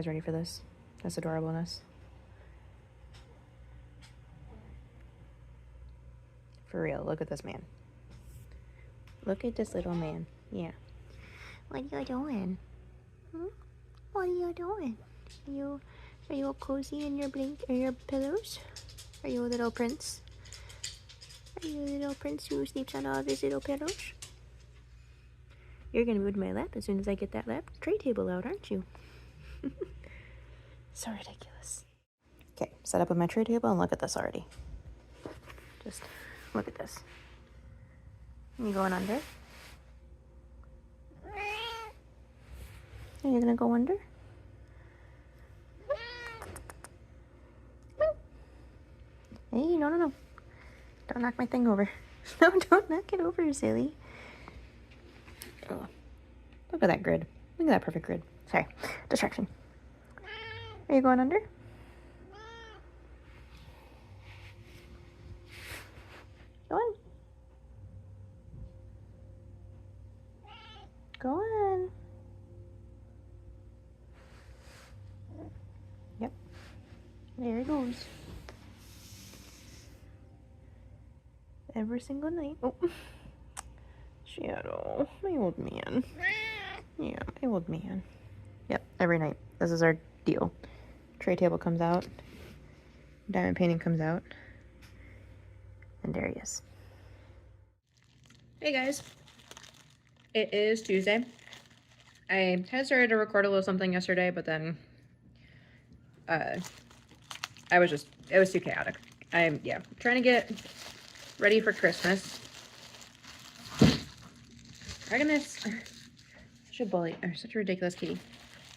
guys ready for this? This adorableness. For real, look at this man. Look at this little man. Yeah. What are you doing? What are you doing? Are you all cozy in your your pillows? Are you a little prince? Are you a little prince who sleeps on all of his little pillows? You're gonna move to my lap as soon as I get that lap tray table out, aren't you? So ridiculous. Okay, set up with my tray table and look at this already. Just look at this. You going under? Are you gonna go under? Hey, no. Don't knock my thing over. No, don't knock it over, silly. Oh, look at that grid. Look at that perfect grid. Sorry, distraction. Are you going under? Go on. Go on. Yep. There it goes. Every single night. Oh. Shadow. My old man. Yeah, my old man. Yep, every night. This is our deal. Tray table comes out. Diamond painting comes out. And there he is. Hey guys. It is Tuesday. I kind of started to record a little something yesterday, but then it was too chaotic. I'm trying to get ready for Christmas. Artemis, such a bully, or such a ridiculous kitty.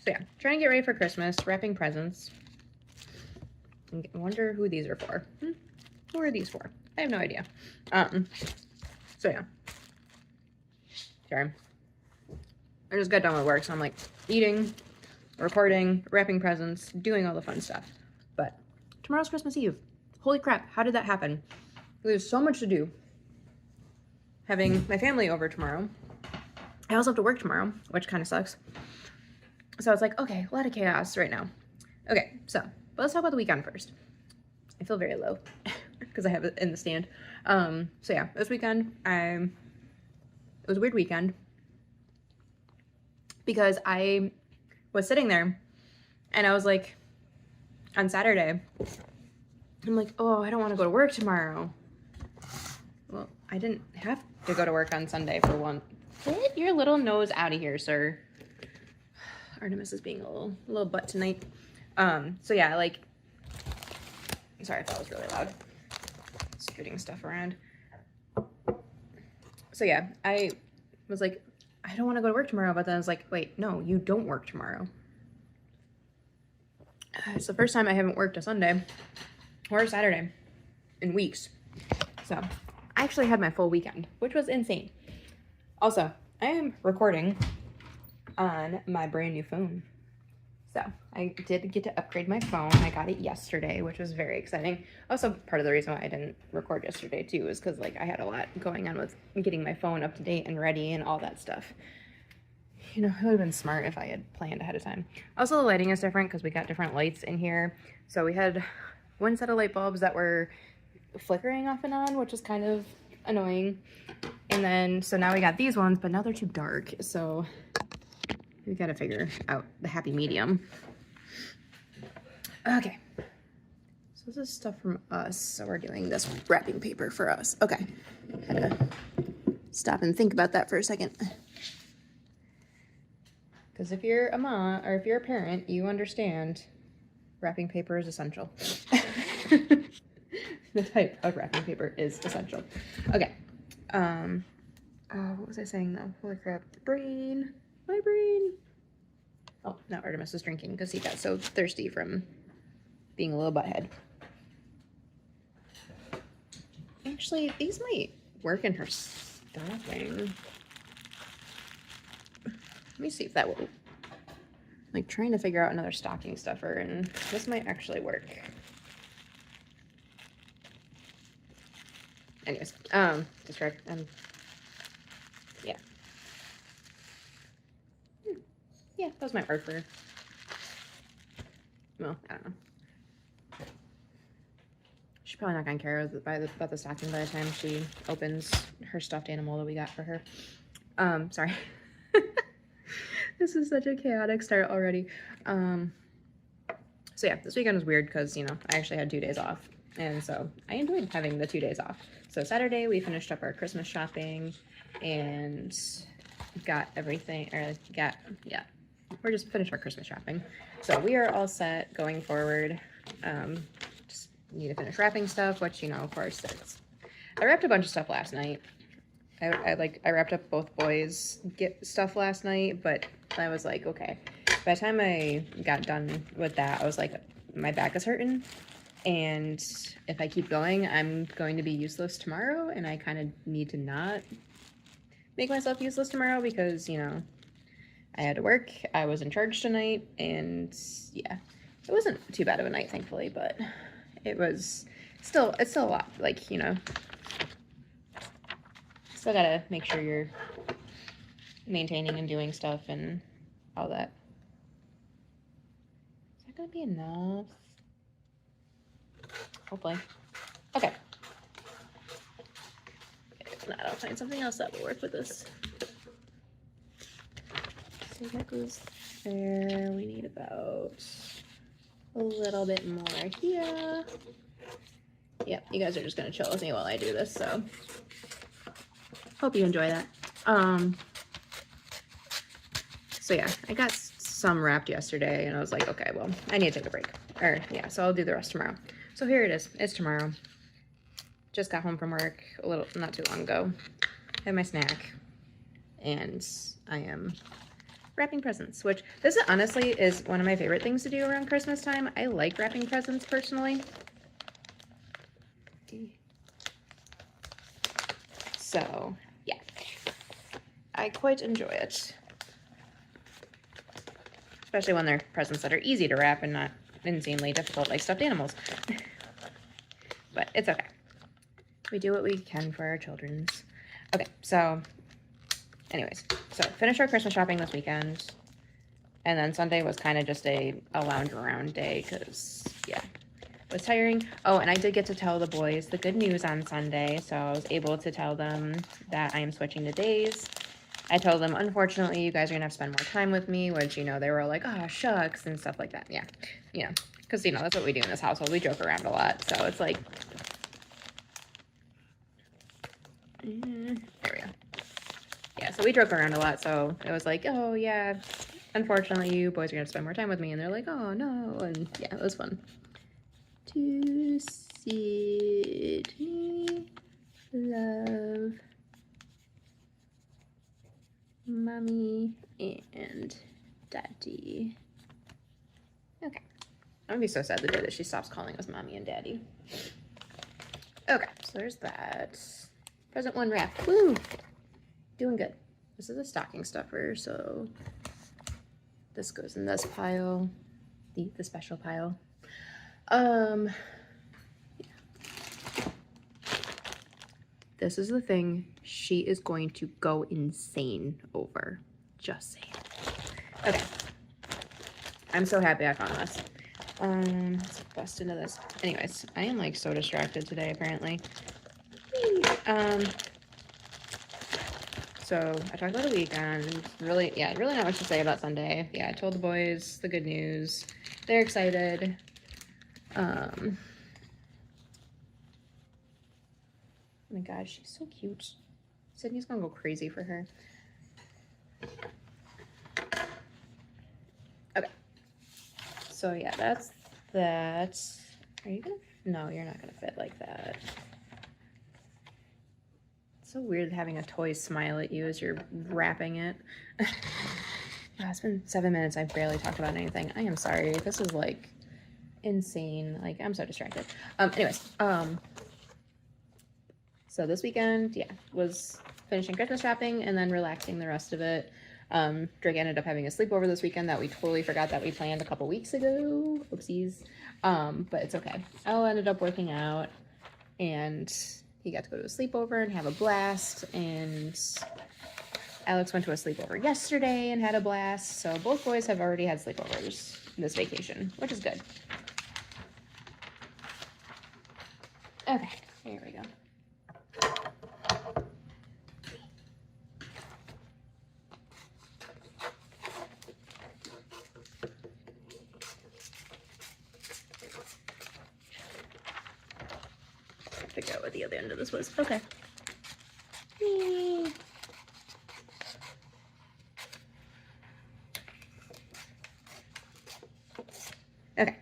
So yeah, trying to get ready for Christmas, wrapping presents. And I wonder who these are for. Who are these for? I have no idea. So yeah. Sorry. I just got done with work, so I'm like eating, recording, wrapping presents, doing all the fun stuff. But tomorrow's Christmas Eve. Holy crap, how did that happen? There's so much to do. Having my family over tomorrow. I also have to work tomorrow, which kind of sucks. So it's like, okay, a lot of chaos right now. Okay, so let's talk about the weekend first. I feel very low because I have it in the stand. So yeah, this weekend, it was a weird weekend because I was sitting there and I was like, on Saturday, I'm like, oh, I don't want to go to work tomorrow. Well, I didn't have to go to work on Sunday for one. Get your little nose out of here, sir. Artemis is being a little butt tonight. So yeah, like, sorry if that was really loud. Scooting stuff around. So yeah, I was like, I don't want to go to work tomorrow, but then I was like, wait, no, you don't work tomorrow. It's the first time I haven't worked a Sunday or a Saturday in weeks. So I actually had my full weekend, which was insane. Also, I am recording on my brand new phone. So I did get to upgrade my phone. I got it yesterday, which was very exciting. Also, part of the reason why I didn't record yesterday too is because like I had a lot going on with getting my phone up to date and ready and all that stuff. You know, it would have been smart if I had planned ahead of time. Also, the lighting is different because we got different lights in here. So we had one set of light bulbs that were flickering off and on, which is kind of annoying. And then, so now we got these ones, but now they're too dark. So we got to figure out the happy medium. Okay. So this is stuff from us. So we're doing this wrapping paper for us. Okay. Had to stop and think about that for a second. Because if you're a mom or if you're a parent, you understand wrapping paper is essential. The type of wrapping paper is essential. Okay. What was I saying though? Holy crap. Brain. My brain. Oh, now Artemis is drinking because he got so thirsty from being a little butthead. Actually, these might work in her stocking. Let me see if that will. Like trying to figure out another stocking stuffer, and this might actually work. Anyways, describe, yeah. Yeah, those might work for her. Well, I don't know. She's probably not gonna care about the stocking by the time she opens her stuffed animal that we got for her. Sorry. This is such a chaotic start already. So yeah, this weekend was weird because, you know, I actually had 2 days off. And so I enjoyed having the 2 days off. So Saturday we finished up our Christmas shopping and got everything, we're just finished our Christmas shopping. So we are all set going forward. Just need to finish wrapping stuff, which, you know, of course, I wrapped a bunch of stuff last night. I wrapped up both boys' stuff last night, but I was like, okay. By the time I got done with that, I was like, my back is hurting, and if I keep going, I'm going to be useless tomorrow, and I kind of need to not make myself useless tomorrow because, you know, I had to work, I was in charge tonight, and yeah, it wasn't too bad of a night, thankfully, but it's still a lot, like, you know, still gotta make sure you're maintaining and doing stuff and all that. Is that gonna be enough? Hopefully. Okay. If not, I'll find something else that will work with this. So that goes there. We need about a little bit more here. Yep, you guys are just gonna chill with me while I do this, so hope you enjoy that. So yeah, I got some wrapped yesterday and I was like, okay, well, I need to take a break. Or yeah, so I'll do the rest tomorrow. So here it is. It's tomorrow. Just got home from work not too long ago. Had my snack. And I am wrapping presents, which this honestly is one of my favorite things to do around Christmas time. I like wrapping presents personally. So yeah, I quite enjoy it. Especially when they're presents that are easy to wrap and not insanely difficult like stuffed animals. But it's okay. We do what we can for our children's. Okay, so anyways, so finished our Christmas shopping this weekend. And then Sunday was kind of just a lounge around day because, yeah, it was tiring. Oh, and I did get to tell the boys the good news on Sunday. So I was able to tell them that I am switching to days. I told them, unfortunately, you guys are going to have to spend more time with me, which, you know, they were like, oh, shucks, and stuff like that. Yeah, you know, because, you know, that's what we do in this household. We joke around a lot, so it's like, there we go. Yeah, so we joke around a lot, so it was like, oh, yeah, unfortunately, you boys are going to spend more time with me, and they're like, oh, no, and yeah, it was fun. To Sydney, love, Mommy and Daddy. Okay. I'm gonna be so sad the day that she stops calling us Mommy and Daddy. Okay, so there's that. Present 1 wrap. Woo! Doing good. This is a stocking stuffer, so this goes in this pile. The special pile. Yeah. This is the thing she is going to go insane over. Just saying. Okay. I'm so happy I found this. Let's bust into this. Anyways, I am like so distracted today apparently. So I talked about the weekend. Really not much to say about Sunday. Yeah, I told the boys the good news. They're excited. Oh my gosh, she's so cute. Sydney's gonna go crazy for her. Okay. So yeah, that's that. Are you gonna? No, you're not gonna fit like that. It's so weird having a toy smile at you as you're wrapping it. Yeah, it's been 7 minutes. I've barely talked about anything. I am sorry. This is like insane. Like, I'm so distracted. Anyways, so this weekend, yeah, was finishing Christmas shopping and then relaxing the rest of it. Drake ended up having a sleepover this weekend that we totally forgot that we planned a couple weeks ago. Oopsies. But it's okay. Elle ended up working out and he got to go to a sleepover and have a blast. And Alex went to a sleepover yesterday and had a blast. So both boys have already had sleepovers this vacation, which is good. Okay, here we go. Figure out what the other end of this was. Okay. Whee. Okay.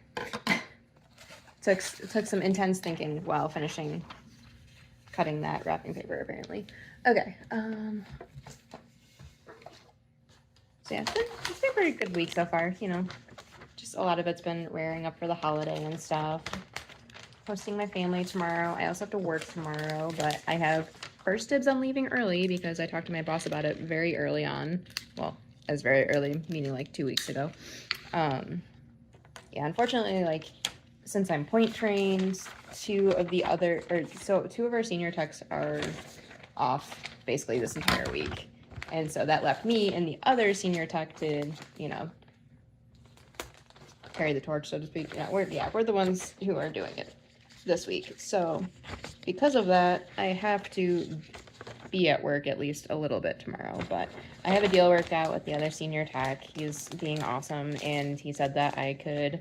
Took some intense thinking while finishing cutting that wrapping paper, apparently. Okay. So yeah, it's been a pretty good week so far, you know. Just a lot of it's been rearing up for the holiday and stuff. Hosting my family tomorrow. I also have to work tomorrow, but I have first dibs on leaving early because I talked to my boss about it very early on. Well, as very early, meaning like 2 weeks ago. Yeah, unfortunately, like, since I'm point trained, two of our senior techs are off basically this entire week. And so that left me and the other senior tech to, you know, carry the torch, so to speak. We're the ones who are doing it this week. So because of that, I have to be at work at least a little bit tomorrow, but I have a deal worked out with the other senior tech. He's being awesome, and he said that I could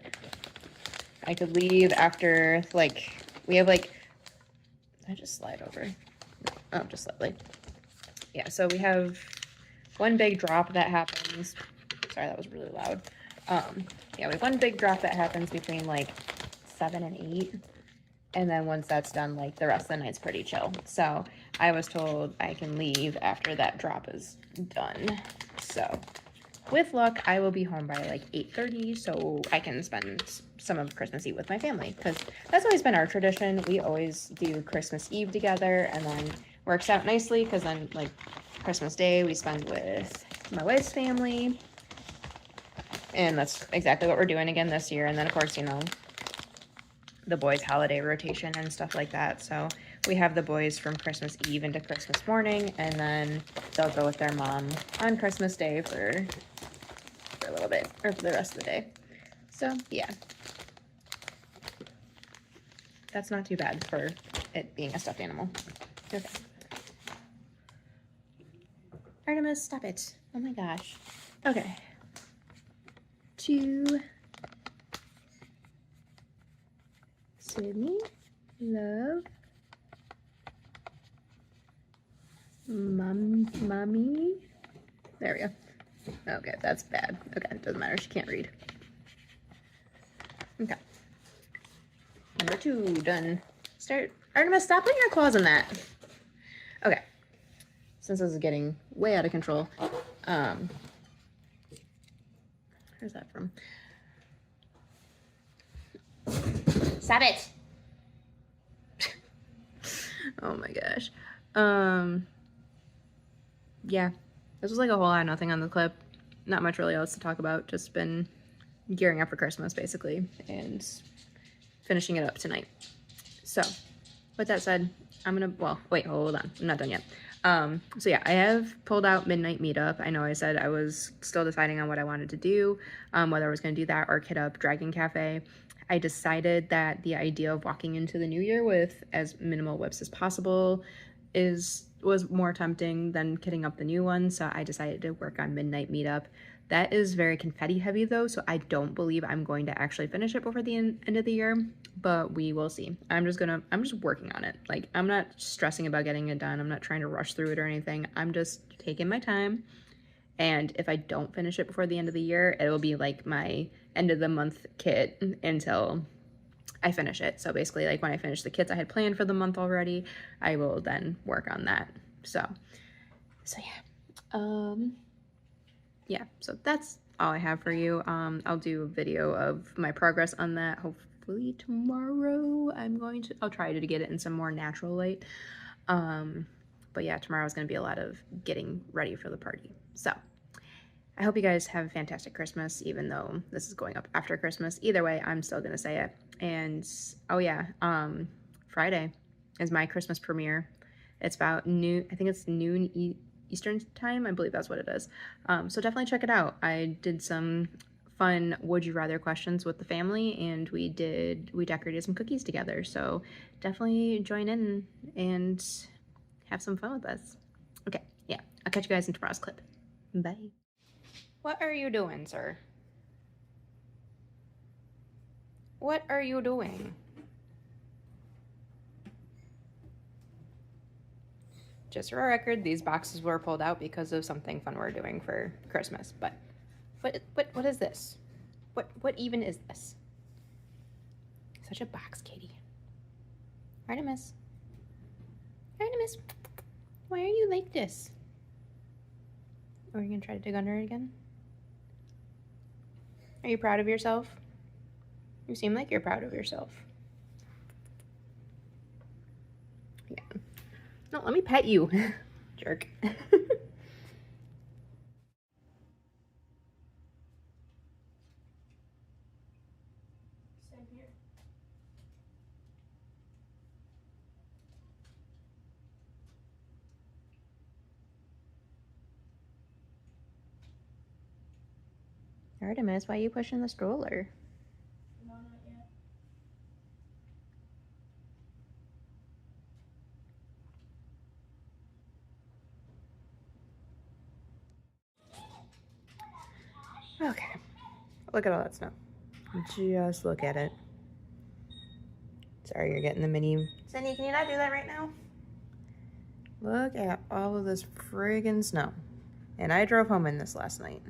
leave after, like, we have, like, I just slide over. Oh, just slightly. Yeah, so we have one big drop that happens. Sorry, that was really loud. Yeah, we have one big drop that happens between, like, 7 and 8. And then once that's done, like, the rest of the night's pretty chill. So I was told I can leave after that drop is done. So with luck, I will be home by like 8:30, so I can spend some of Christmas Eve with my family, because that's always been our tradition. We always do Christmas Eve together, and then works out nicely because then, like, Christmas Day we spend with my wife's family, and that's exactly what we're doing again this year. And then, of course, you know, the boys' holiday rotation and stuff like that. So we have the boys from Christmas Eve into Christmas morning, and then they'll go with their mom on Christmas Day for a little bit, or for the rest of the day. So yeah, that's not too bad for it being a stuffed animal. Okay. Artemis, stop it. Oh my gosh. Okay. To Sydney, love, mommy. There we go. Okay, that's bad. Okay, it doesn't matter. She can't read. Okay. Number 2, done. Start. Artemis, stop putting your claws in that. Okay. Since this is getting way out of control. Where's that from? Stop it. Oh my gosh. Yeah, this was like a whole lot of nothing on the clip. Not much really else to talk about. Just been gearing up for Christmas, basically, and finishing it up tonight. So with that said, I'm gonna, well, wait, hold on, I'm not done yet. So yeah, I have pulled out Midnight Meetup. I know I said I was still deciding on what I wanted to do, whether I was going to do that or hit up Dragon Cafe. I decided that the idea of walking into the new year with as minimal whips as possible was more tempting than kitting up the new one, so I decided to work on Midnight Meetup. That is very confetti heavy though, so I don't believe I'm going to actually finish it before the end of the year, but we will see. I'm just working on it. Like, I'm not stressing about getting it done. I'm not trying to rush through it or anything. I'm just taking my time, and if I don't finish it before the end of the year, it will be like my end of the month kit until I finish it. So basically, like, when I finish the kits I had planned for the month already, I will then work on that. So yeah. Yeah, so that's all I have for you. I'll do a video of my progress on that hopefully tomorrow. I'll try to get it in some more natural light. But yeah, tomorrow's gonna be a lot of getting ready for the party. So I hope you guys have a fantastic Christmas, even though this is going up after Christmas. Either way, I'm still gonna say it. And oh yeah, Friday is my Christmas premiere. It's about noon, I think it's noon Eastern time. I believe that's what it is. So definitely check it out. I did some fun would you rather questions with the family, and we decorated some cookies together. So definitely join in and have some fun with us. Okay, yeah, I'll catch you guys in tomorrow's clip. Bye. What are you doing, sir? What are you doing? Just for a record, these boxes were pulled out because of something fun we're doing for Christmas. But what is this? What even is this? Such a box, Katie. Artemis. Artemis, why are you like this? Are you gonna try to dig under it again? Are you proud of yourself? You seem like you're proud of yourself. Yeah. No, let me pet you. Jerk. Same here. Artemis, why are you pushing the stroller? No, not yet. Okay. Look at all that snow. Just look at it. Sorry, you're getting the mini. Cindy, can you not do that right now? Look at all of this friggin' snow. And I drove home in this last night.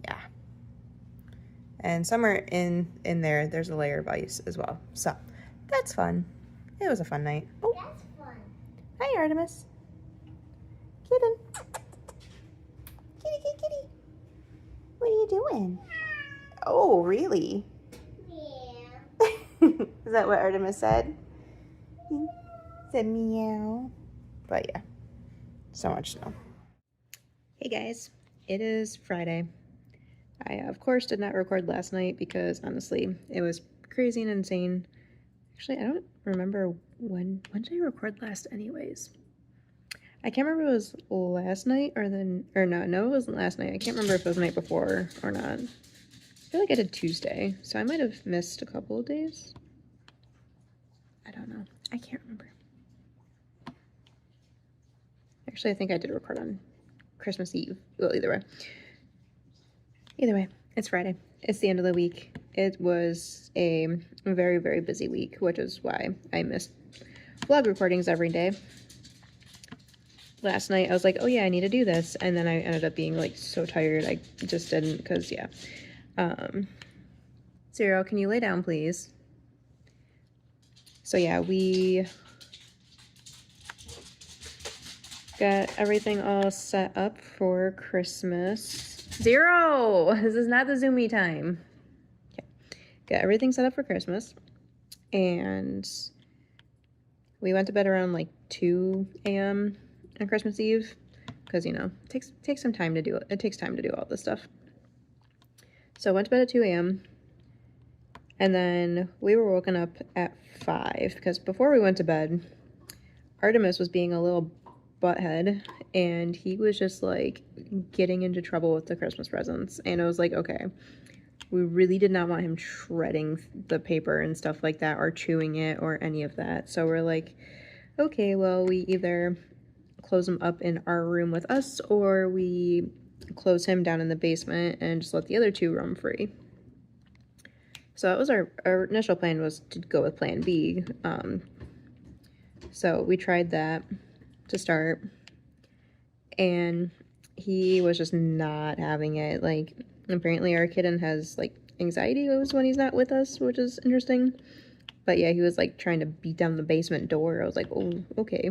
Yeah. And somewhere in there, there's a layer of ice as well. So, that's fun. It was a fun night. Oh. That's fun. Hi, Artemis. Kitten. Kitty, kitty, kitty. What are you doing? Oh, really? Yeah. Is that what Artemis said? Said meow. But yeah, so much snow. Hey guys, it is Friday. I, of course, did not record last night because, honestly, it was crazy and insane. Actually, I don't remember when did I record last anyways. I can't remember if it was last night or no, it wasn't last night. I can't remember if it was the night before or not. I feel like I did Tuesday, so I might have missed a couple of days. I don't know. I can't remember. Actually, I think I did record on Christmas Eve. Well, either way, it's Friday. It's the end of the week. It was a very, very busy week, which is why I missed vlog recordings every day. Last night, I was like, oh yeah, I need to do this. And then I ended up being like so tired, I just didn't, because yeah. Zero, can you lay down, please? So yeah, we got everything all set up for Christmas. Zero! This is not the Zoomy time. Okay. Got everything set up for Christmas. And we went to bed around like 2 a.m. on Christmas Eve. Because, you know, it takes some time to do it. It takes time to do all this stuff. So I went to bed at 2 a.m. And then we were woken up at 5. Because before we went to bed, Artemis was being a little butthead, and he was just like getting into trouble with the Christmas presents. And I was like, okay, we really did not want him shredding the paper and stuff like that, or chewing it, or any of that. So we're like, okay, well, we either close him up in our room with us, or we close him down in the basement and just let the other two roam free. So that was our initial plan, was to go with plan B. So we tried that to start, and he was just not having it. Like, apparently our kitten has like anxiety when he's not with us, which is interesting. But yeah, he was like trying to beat down the basement door. I was like, oh, okay.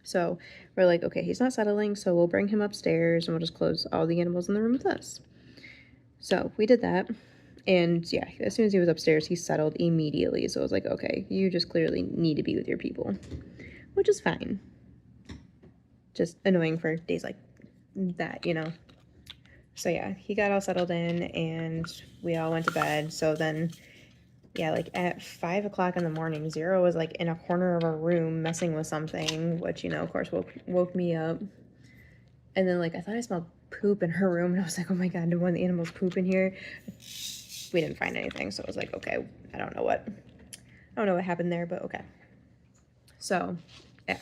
So we're like, okay, he's not settling, so we'll bring him upstairs and we'll just close all the animals in the room with us. So we did that. And yeah, as soon as he was upstairs, he settled immediately. So I was like, okay, you just clearly need to be with your people, which is fine. Just annoying for days like that, you know. So yeah, he got all settled in and we all went to bed. So then yeah, like at 5 o'clock in the morning, Zero was like in a corner of our room messing with something, which, you know, of course woke me up. And then, like, I thought I smelled poop in her room, and I was like, oh my god, did one of the animals poop in here? We didn't find anything, so I was like, okay, I don't know what happened there, but okay. So, yeah,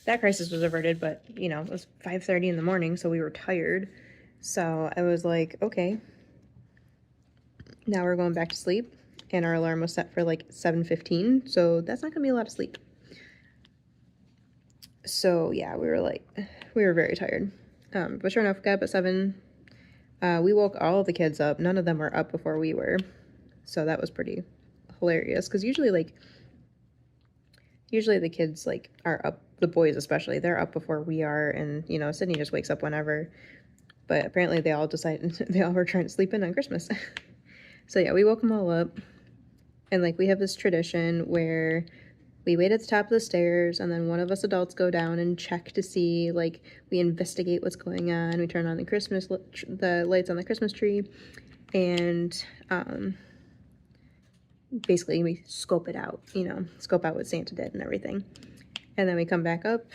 that crisis was averted, but, you know, it was 5:30 in the morning, so we were tired. So I was like, okay, now we're going back to sleep, and our alarm was set for like 7:15, so that's not gonna be a lot of sleep. So yeah, we were very tired. But sure enough, got up at 7. We woke all the kids up. None of them were up before we were, so that was pretty hilarious. Because usually the kids like are up. The boys especially, they're up before we are, and you know, Sydney just wakes up whenever. But apparently, they all decided they all were trying to sleep in on Christmas. So yeah, we woke them all up, and like we have this tradition where we wait at the top of the stairs, and then one of us adults go down and check to see, like, we investigate what's going on. We turn on the lights on the Christmas tree, and basically we scope it out, you know, scope out what Santa did and everything. And then we come back up,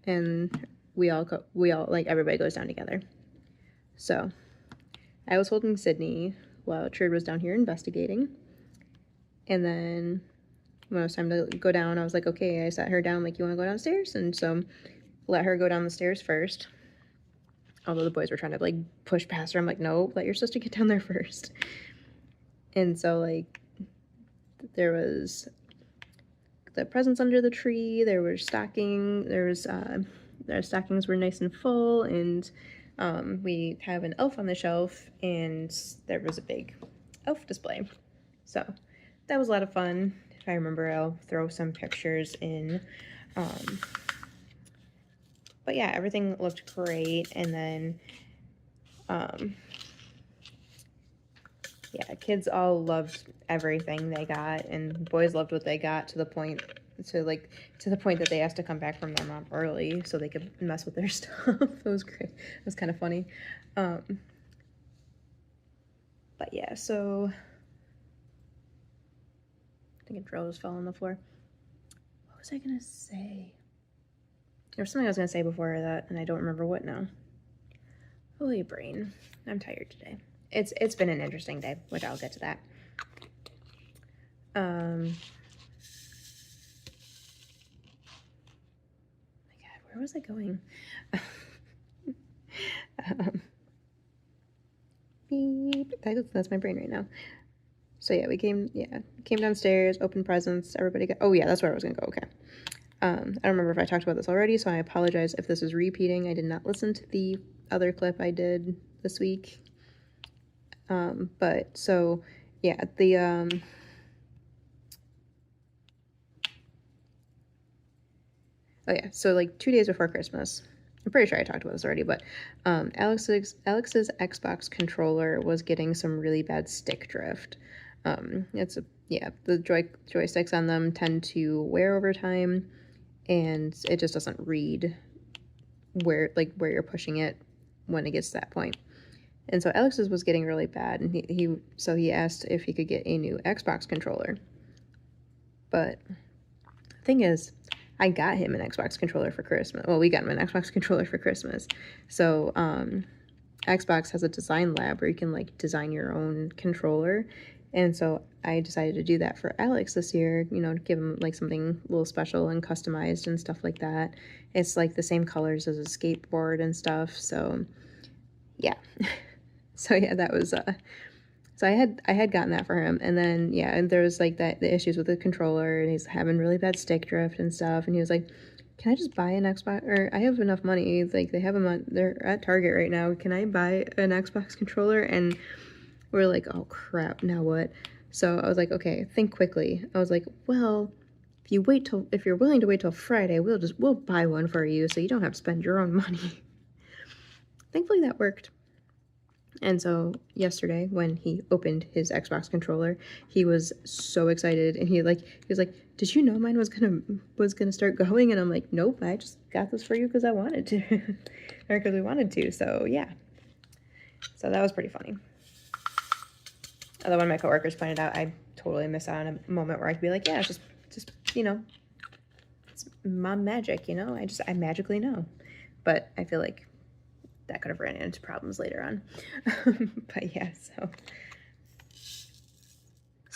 and like, everybody goes down together. So I was holding Sydney while Trude was down here investigating, and then when it was time to go down, I was like, okay, I sat her down, like, you want to go downstairs? And so let her go down the stairs first. Although the boys were trying to, like, push past her. I'm like, no, let your sister get down there first. And so, like, there was the presents under the tree. There were stockings. Their stockings were nice and full. And we have an elf on the shelf. And there was a big elf display. So that was a lot of fun. If I remember, I'll throw some pictures in. But yeah, everything looked great. And then, yeah, kids all loved everything they got, and boys loved what they got to the point that they asked to come back from their mom early so they could mess with their stuff. It was great. It was kind of funny. But yeah, so I think a drill just fell on the floor. What was I gonna say? There was something I was gonna say before that, and I don't remember what now. Holy brain. I'm tired today. It's been an interesting day, which I'll get to that. My God, where was I going? Beep. That's my brain right now. So yeah, we came downstairs, opened presents, everybody got, oh yeah, that's where I was gonna go, okay. I don't remember if I talked about this already, so I apologize if this is repeating. I did not listen to the other clip I did this week. But so yeah, oh yeah, so like 2 days before Christmas, I'm pretty sure I talked about this already, but Alex's Xbox controller was getting some really bad stick drift. The joysticks on them tend to wear over time, and it just doesn't read where you're pushing it when it gets to that point. And so Alex's was getting really bad, and he asked if he could get a new Xbox controller. But the thing is, I got him an Xbox controller for Christmas. Well, we got him an Xbox controller for Christmas. So Xbox has a design lab where you can like design your own controller. And so I decided to do that for Alex this year, you know, to give him like something a little special and customized and stuff like that. It's like the same colors as a skateboard and stuff. So yeah. So yeah, that was so I had gotten that for him, and then yeah, and there was like the issues with the controller, and he's having really bad stick drift and stuff, and he was like, can I just buy an Xbox, or I have enough money, like they have them they're at Target right now, can I buy an Xbox controller? And we're like, oh crap, now what? So I was like, okay, think quickly. I was like, well, if you're willing to wait till Friday, we'll buy one for you so you don't have to spend your own money. Thankfully that worked. And so yesterday when he opened his Xbox controller, he was so excited, and he was like, did you know mine was gonna start going? And I'm like, nope, I just got this for you because I wanted to. Or because we wanted to. So yeah. So that was pretty funny. Although one of my coworkers pointed out I totally miss out on a moment where I could be like, yeah, just you know, it's mom magic, you know? I magically know. But I feel like that could have ran into problems later on. But yeah, so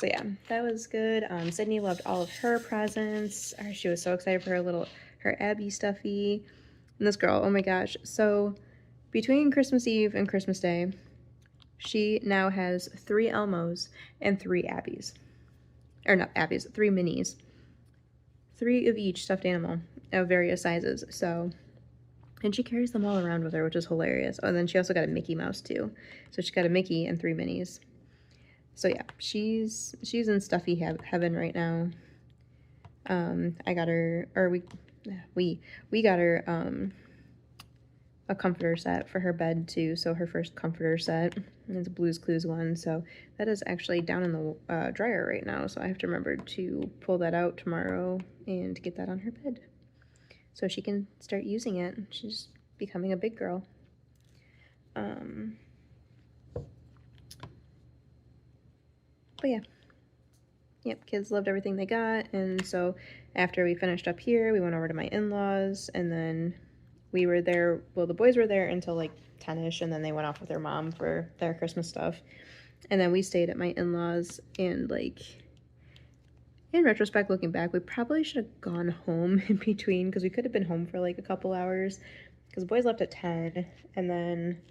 yeah, that was good. Sydney loved all of her presents. She was so excited for her Abby stuffy. And this girl, oh my gosh. So between Christmas Eve and Christmas Day, she now has 3 Elmos and 3 Abbies. Or not Abbies, 3 minis. 3 of each stuffed animal of various sizes. So, and she carries them all around with her, which is hilarious. Oh, and then she also got a Mickey Mouse too. So she got a Mickey and 3 minis. So yeah, she's in stuffy heaven right now. I got her, or we got her a comforter set for her bed too. So her first comforter set, and it's a Blue's Clues one. So that is actually down in the dryer right now. So I have to remember to pull that out tomorrow and get that on her bed, so she can start using it. She's becoming a big girl. But yeah. Yep, kids loved everything they got, and so after we finished up here, we went over to my in-laws, and then we were there, well, the boys were there until like 10ish, and then they went off with their mom for their Christmas stuff, and then we stayed at my in-laws, and like, in retrospect, looking back, we probably should have gone home in between, because we could have been home for like a couple hours, because the boys left at 10, and then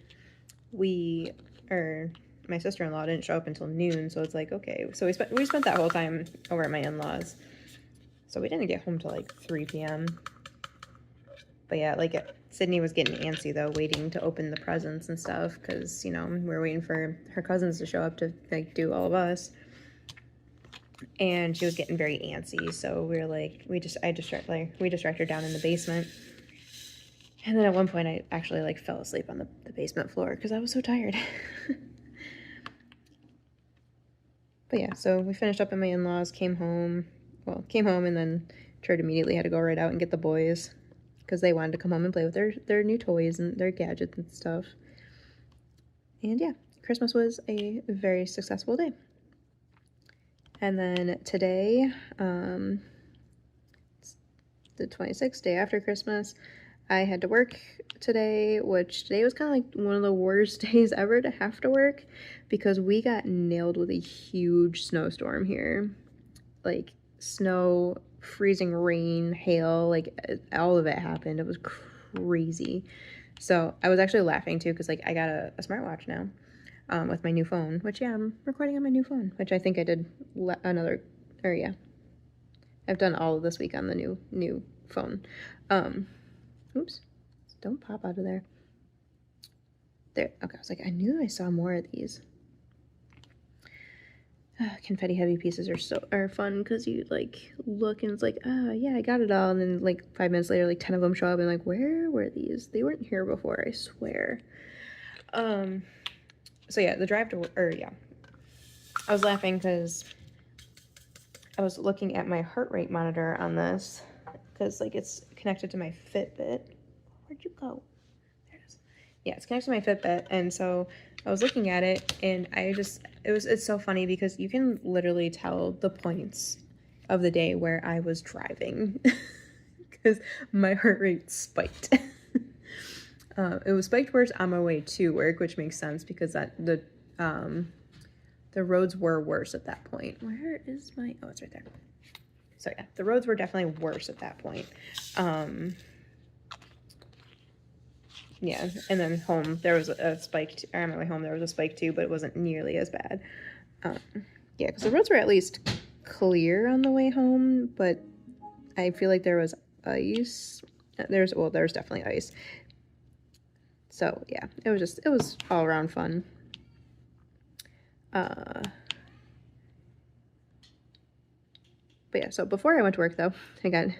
my sister-in-law didn't show up until noon, so it's like, okay. So we spent that whole time over at my in-laws. So we didn't get home till like 3 p.m. But yeah, like Sydney was getting antsy though, waiting to open the presents and stuff, because, you know, we were waiting for her cousins to show up to like do all of us. And she was getting very antsy, so we were like, we distracted her down in the basement. And then at one point I actually like fell asleep on the basement floor because I was so tired. But yeah, so we finished up at my in-laws, came home, and then Trey immediately had to go right out and get the boys because they wanted to come home and play with their new toys and their gadgets and stuff. And yeah, Christmas was a very successful day. And then today, the 26th, day after Christmas, I had to work today, which today was kind of like one of the worst days ever to have to work because we got nailed with a huge snowstorm here. Like snow, freezing rain, hail, like all of it happened. It was crazy. So I was actually laughing too because like I got a smartwatch now with my new phone, which yeah, I'm recording on my new phone, which I think I did I've done all of this week on the new phone. Oops, don't pop out of there. There, okay, I was like, I knew I saw more of these. Confetti heavy pieces are fun because you like look and it's like, yeah, I got it all, and then like 5 minutes later, like 10 of them show up and like, where were these? They weren't here before, I swear. So yeah, the drive to, I was laughing because I was looking at my heart rate monitor on this because like it's connected to my Fitbit. Where'd you go? There it is. Yeah, it's connected to my Fitbit, and so I was looking at it, and it's so funny because you can literally tell the points of the day where I was driving because my heart rate spiked. It was spiked worse on my way to work, which makes sense because the roads were worse at that point. Where is my, oh, it's right there. So yeah, the roads were definitely worse at that point. Yeah, and then home, there was a spike, or on my way home, there was a spike too, but it wasn't nearly as bad. Yeah, because the roads were at least clear on the way home, but I feel like there was ice. There was definitely ice. So yeah, it was all around fun. But yeah, so before I went to work though, again,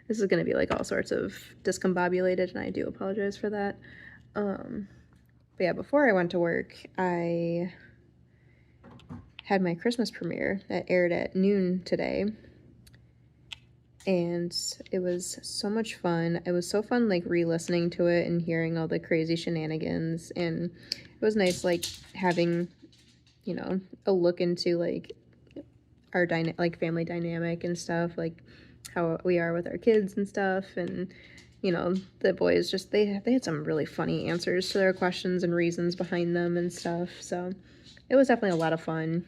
this is going to be like all sorts of discombobulated, and I do apologize for that. But yeah, before I went to work, I had my Christmas premiere that aired at noon today. And it was so much fun. It was so fun, like, re-listening to it and hearing all the crazy shenanigans. And it was nice, like, having you know, a look into like our like family dynamic and stuff, like how we are with our kids and stuff. And you know, the boys just they had some really funny answers to their questions and reasons behind them and stuff. So it was definitely a lot of fun,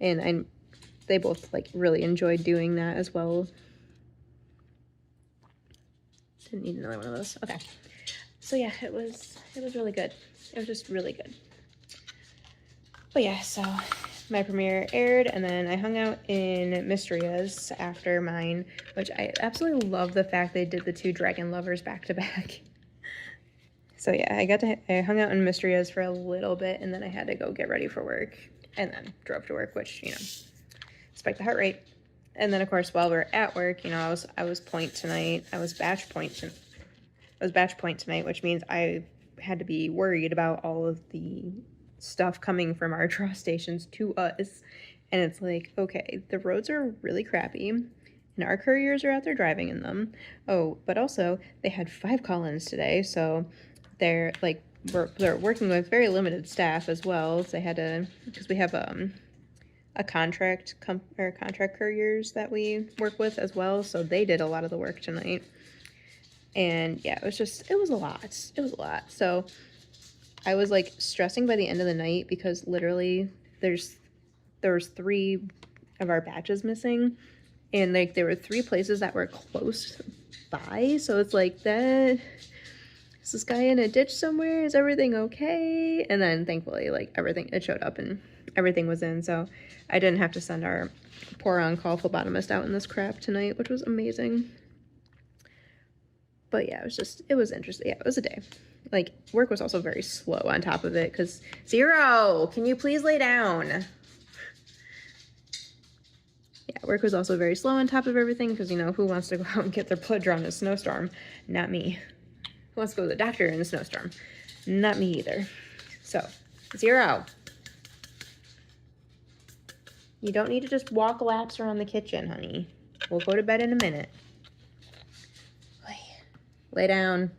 and they both like really enjoyed doing that as well. Didn't need another one of those. Okay. So yeah, it was really good. It was just really good. But yeah, so my premiere aired, and then I hung out in Mysteria's after mine, which I absolutely love the fact they did the two dragon lovers back to back. So yeah, I hung out in Mysteria's for a little bit, and then I had to go get ready for work, and then drove to work, which, you know, spiked the heart rate. And then of course, while we were at work, you know, I was point tonight. I was batch point tonight, which means I had to be worried about all of the stuff coming from our draw stations to us. And it's like, okay, the roads are really crappy and our couriers are out there driving in them. Oh, but also they had 5 call-ins today, so they're like they're working with very limited staff as well. So they had to, because we have a contract couriers that we work with as well, so they did a lot of the work tonight. And yeah, it was a lot. So I was like stressing by the end of the night because literally there was 3 of our batches missing, and like there were 3 places that were close by. So it's like, that is this guy in a ditch somewhere? Is everything okay? And then thankfully, like, it showed up and everything was in, so I didn't have to send our poor on-call phlebotomist out in this crap tonight, which was amazing. But yeah, it was interesting. Yeah, it was a day. Like, work was also very slow on top of it, because Zero, can you please lay down? Yeah, work was also very slow on top of everything, because, you know, who wants to go out and get their blood drawn in a snowstorm? Not me. Who wants to go to the doctor in a snowstorm? Not me either. So, Zero, you don't need to just walk laps around the kitchen, honey. We'll go to bed in a minute. Lay down.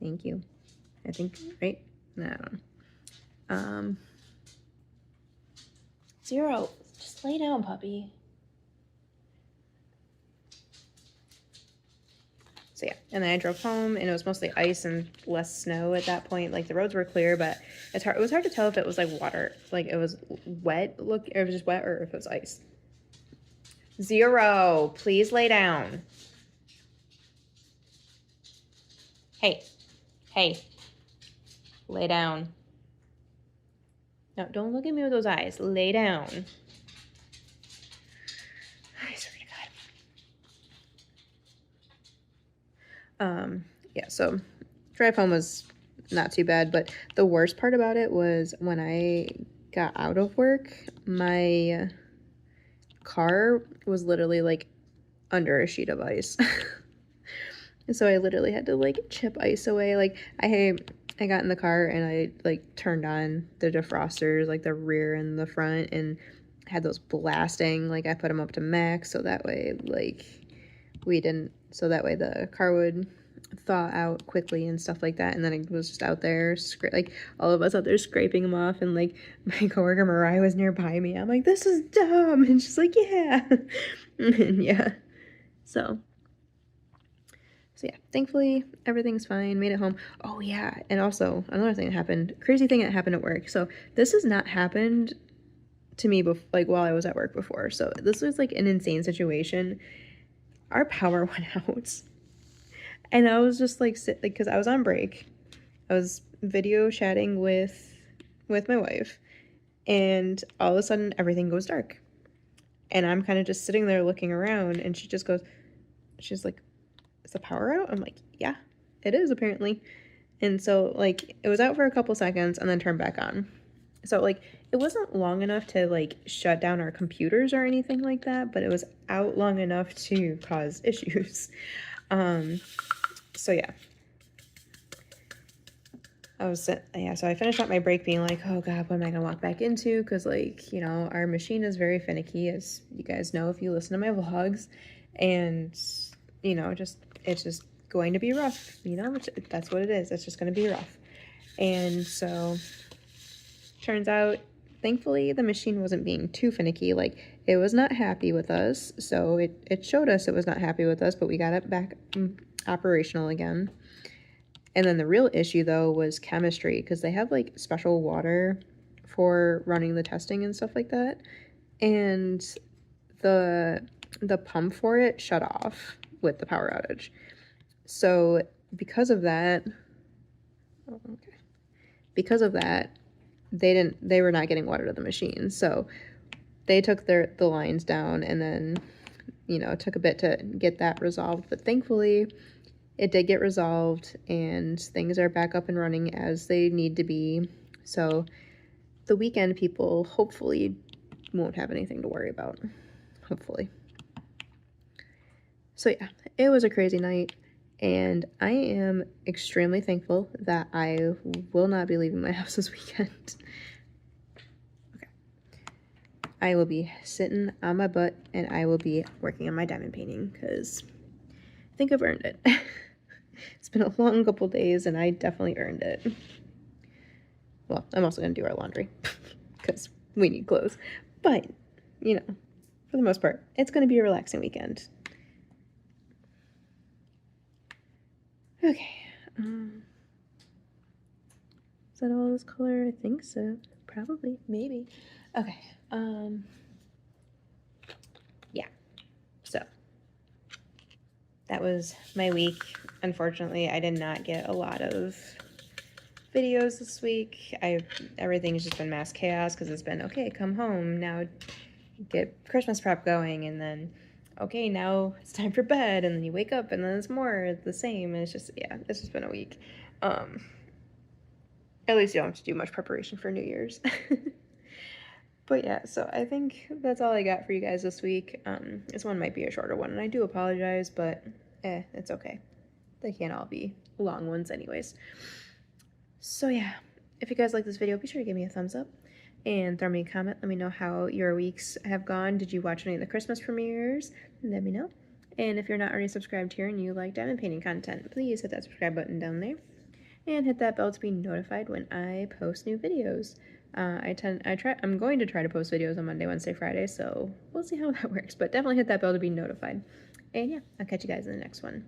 Thank you. I think, right? No, I don't know. Zero, just lay down, puppy. So yeah, and then I drove home, and it was mostly ice and less snow at that point. Like, the roads were clear, but it was hard to tell if it was like water, like it was wet, or it was just wet, or if it was ice. Zero, please lay down. Hey, lay down. No, don't look at me with those eyes. Lay down. I swear to God. Yeah, so drive home was not too bad, but the worst part about it was when I got out of work, my car was literally like under a sheet of ice. So I literally had to like chip ice away. Like, I got in the car and I like turned on the defrosters, like the rear and the front, and had those blasting. Like, I put them up to max, so that way the car would thaw out quickly and stuff like that. And then I was just out there, like all of us out there scraping them off, and like my coworker Mariah was nearby me. I'm like, this is dumb, and she's like, yeah. And yeah, so yeah, thankfully everything's fine. Made it home. Oh yeah, and also another thing that happened, crazy thing that happened at work. So this has not happened to me like while I was at work before. So this was like an insane situation. Our power went out, and I was just like because I was on break. I was video chatting with my wife, and all of a sudden everything goes dark, and I'm kind of just sitting there looking around, and she's like, is the power out? I'm like, yeah, it is apparently. And so like it was out for a couple seconds and then turned back on. So like it wasn't long enough to like shut down our computers or anything like that, but it was out long enough to cause issues. So yeah. So I finished up my break being like, oh God, what am I gonna walk back into? Because like, you know, our machine is very finicky, as you guys know if you listen to my vlogs, and you know, it's just going to be rough, you know, that's what it is. It's just going to be rough. And so turns out, thankfully, the machine wasn't being too finicky. Like, it was not happy with us, so it showed us it was not happy with us, but we got it back operational again. And then the real issue, though, was chemistry, because they have, like, special water for running the testing and stuff like that. And the pump for it shut off with the power outage. So because of that, they were not getting water to the machine. So they took the lines down, and then, you know, it took a bit to get that resolved. But thankfully, it did get resolved, and things are back up and running as they need to be. So the weekend people hopefully won't have anything to worry about. Hopefully. So yeah, it was a crazy night, and I am extremely thankful that I will not be leaving my house this weekend. Okay. I will be sitting on my butt, and I will be working on my diamond painting, because I think I've earned it. It's been a long couple days, and I definitely earned it. Well, I'm also going to do our laundry, because we need clothes. But, you know, for the most part, it's going to be a relaxing weekend. Okay. Is that all this color? I think so. Probably. Maybe. Okay. Yeah. So that was my week. Unfortunately, I did not get a lot of videos this week. Everything's just been mass chaos, because it's been, okay, come home, now get Christmas prep going, and then, okay, now it's time for bed, and then you wake up, and then it's more the same, and it's just, yeah, it's just been a week. At least you don't have to do much preparation for New Year's. But yeah, so I think that's all I got for you guys this week. This one might be a shorter one, and I do apologize, but it's okay. They can't all be long ones anyways. So yeah, if you guys like this video, be sure to give me a thumbs up and throw me a comment. Let me know how your weeks have gone. Did you watch any of the Christmas premieres? Let me know. And if you're not already subscribed here and you like diamond painting content, please hit that subscribe button down there and hit that bell to be notified when I post new videos. I'm going to try to post videos on Monday, Wednesday, Friday, so we'll see how that works, but definitely hit that bell to be notified. And yeah, I'll catch you guys in the next one.